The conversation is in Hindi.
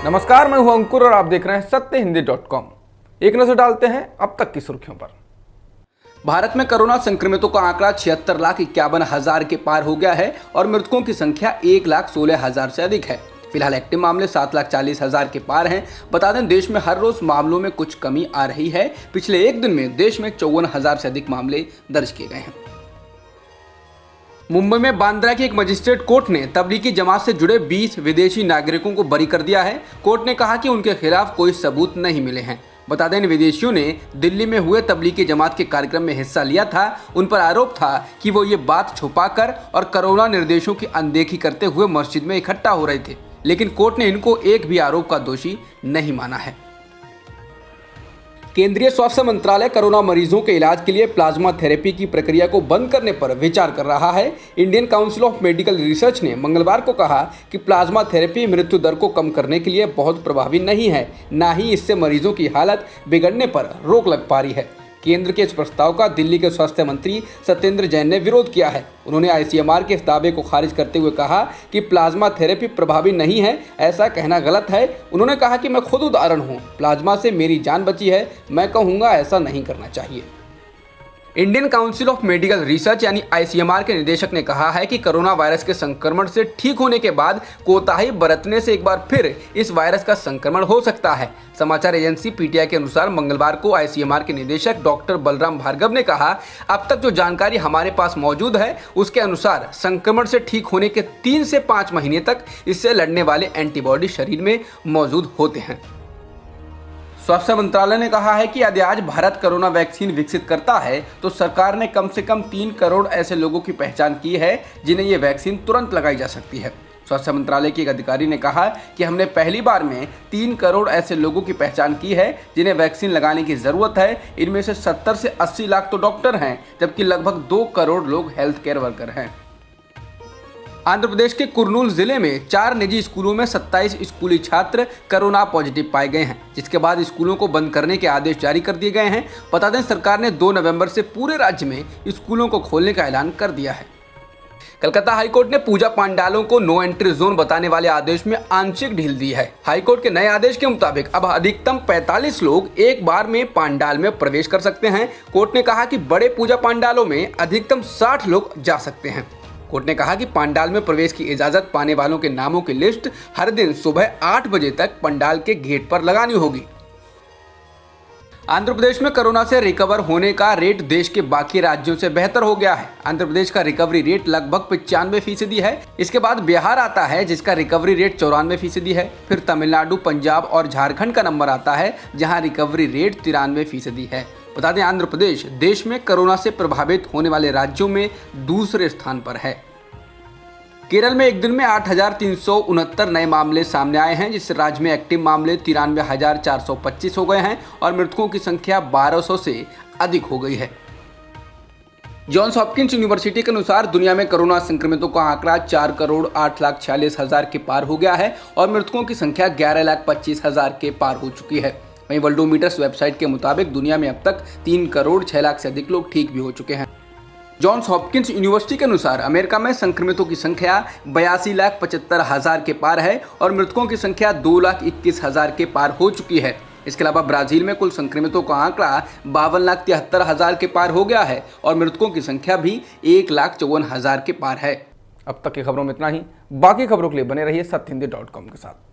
नमस्कार, मैं हूं अंकुर और आप देख रहे हैं सत्यहिंदी.com। एक नजर डालते हैं अब तक की सुर्खियों पर। भारत में कोरोना संक्रमितों का आंकड़ा 76,51,000 के पार हो गया है और मृतकों की संख्या 1,16,000 से अधिक है। फिलहाल एक्टिव मामले 7,40,000 के पार हैं। बता दें, देश में हर रोज मामलों में कुछ कमी आ रही है। पिछले एक दिन में देश में 54,000 से अधिक मामले दर्ज किए गए हैं। मुंबई में बांद्रा की एक मजिस्ट्रेट कोर्ट ने तबलीगी जमात से जुड़े 20 विदेशी नागरिकों को बरी कर दिया है। कोर्ट ने कहा कि उनके खिलाफ कोई सबूत नहीं मिले हैं। बता दें, इन विदेशियों ने दिल्ली में हुए तबलीगी जमात के कार्यक्रम में हिस्सा लिया था। उन पर आरोप था कि वो ये बात छुपाकर और कोरोना निर्देशों की अनदेखी करते हुए मस्जिद में इकट्ठा हो रहे थे, लेकिन कोर्ट ने इनको एक भी आरोप का दोषी नहीं माना है। केंद्रीय स्वास्थ्य मंत्रालय कोरोना मरीजों के इलाज के लिए प्लाज्मा थेरेपी की प्रक्रिया को बंद करने पर विचार कर रहा है। Indian council of medical research ने मंगलवार को कहा कि प्लाज्मा थेरेपी मृत्यु दर को कम करने के लिए बहुत प्रभावी नहीं है, ना ही इससे मरीजों की हालत बिगड़ने पर रोक लग पा रही है। केंद्र के इस प्रस्ताव का दिल्ली के स्वास्थ्य मंत्री सत्येंद्र जैन ने विरोध किया है। उन्होंने आईसीएमआर के इस दावे को खारिज करते हुए कहा कि प्लाज्मा थेरेपी प्रभावी नहीं है, ऐसा कहना गलत है। उन्होंने कहा कि मैं खुद उदाहरण हूं, प्लाज्मा से मेरी जान बची है, मैं कहूंगा ऐसा नहीं करना चाहिए। Indian council of medical research यानी आईसीएमआर के निदेशक ने कहा है कि कोरोना वायरस के संक्रमण से ठीक होने के बाद कोताही बरतने से एक बार फिर इस वायरस का संक्रमण हो सकता है। समाचार एजेंसी पीटीआई के अनुसार मंगलवार को आईसीएमआर के निदेशक डॉक्टर बलराम भार्गव ने कहा, अब तक जो जानकारी हमारे पास मौजूद है उसके अनुसार संक्रमण से ठीक होने के 3 से 5 महीने तक इससे लड़ने वाले एंटीबॉडी शरीर में मौजूद होते हैं। स्वास्थ्य मंत्रालय ने कहा है कि यदि आज भारत कोरोना वैक्सीन विकसित करता है तो सरकार ने कम से कम 3 करोड़ ऐसे लोगों की पहचान की है जिन्हें ये वैक्सीन तुरंत लगाई जा सकती है। स्वास्थ्य मंत्रालय के एक अधिकारी ने कहा कि हमने पहली बार में 3 करोड़ ऐसे लोगों की पहचान की है जिन्हें वैक्सीन लगाने की जरूरत है। इनमें से 70 से 80 लाख तो डॉक्टर हैं, जबकि लगभग 2 करोड़ लोग हेल्थ केयर वर्कर हैं। आंध्र प्रदेश के कुर्नूल जिले में 4 निजी स्कूलों में 27 स्कूली छात्र कोरोना पॉजिटिव पाए गए हैं, जिसके बाद स्कूलों को बंद करने के आदेश जारी कर दिए गए हैं। बता दें, सरकार ने 2 नवंबर से पूरे राज्य में स्कूलों को खोलने का ऐलान कर दिया है। कलकत्ता हाईकोर्ट ने पूजा पंडालों को नो एंट्री जोन बताने वाले आदेश में आंशिक ढील दी है। हाईकोर्ट के नए आदेश के मुताबिक अब अधिकतम 45 लोग एक बार में पंडाल में प्रवेश कर सकते हैं। कोर्ट ने कहा कि बड़े पूजा पंडालों में अधिकतम 60 लोग जा सकते हैं। कोर्ट ने कहा कि पंडाल में प्रवेश की इजाजत पाने वालों के नामों की लिस्ट हर दिन सुबह 8 बजे तक पंडाल के गेट पर लगानी होगी। आंध्र प्रदेश में कोरोना से रिकवर होने का रेट देश के बाकी राज्यों से बेहतर हो गया है। आंध्र प्रदेश का रिकवरी रेट लगभग 95% है। इसके बाद बिहार आता है जिसका रिकवरी रेट 94% है। फिर तमिलनाडु, पंजाब और झारखंड का नंबर आता है जहां रिकवरी रेट 93% है। बता दें, आंध्र प्रदेश देश में कोरोना से प्रभावित होने वाले राज्यों में दूसरे स्थान पर है। केरल में एक दिन में 8,369 नए मामले सामने आए हैं, जिससे राज्य में एक्टिव मामले 93,425 हो गए हैं और मृतकों की संख्या 1,200 से अधिक हो गई है। जॉन्स हॉपकिंस यूनिवर्सिटी के अनुसार दुनिया में कोरोना संक्रमितों का आंकड़ा 4,08,46,000 के पार हो गया है और मृतकों की संख्या 11,25,000 के पार हो चुकी है। वहीं वर्ल्डोमीटर्स वेबसाइट के मुताबिक दुनिया में अब तक 3 करोड़ 6 लाख से अधिक लोग ठीक भी हो चुके हैं। जॉन्स हॉपकिंस यूनिवर्सिटी के अनुसार अमेरिका में संक्रमितों की संख्या 82,75,000 के पार है और मृतकों की संख्या 2,21,000 के पार हो चुकी है। इसके अलावा ब्राजील में कुल संक्रमितों का आंकड़ा 52,73,000 के पार हो गया है और मृतकों की संख्या भी 1,54,000 के पार है। अब तक की खबरों में इतना ही। बाकी खबरों के लिए बने रहिए सत्यहिंदी.com के साथ।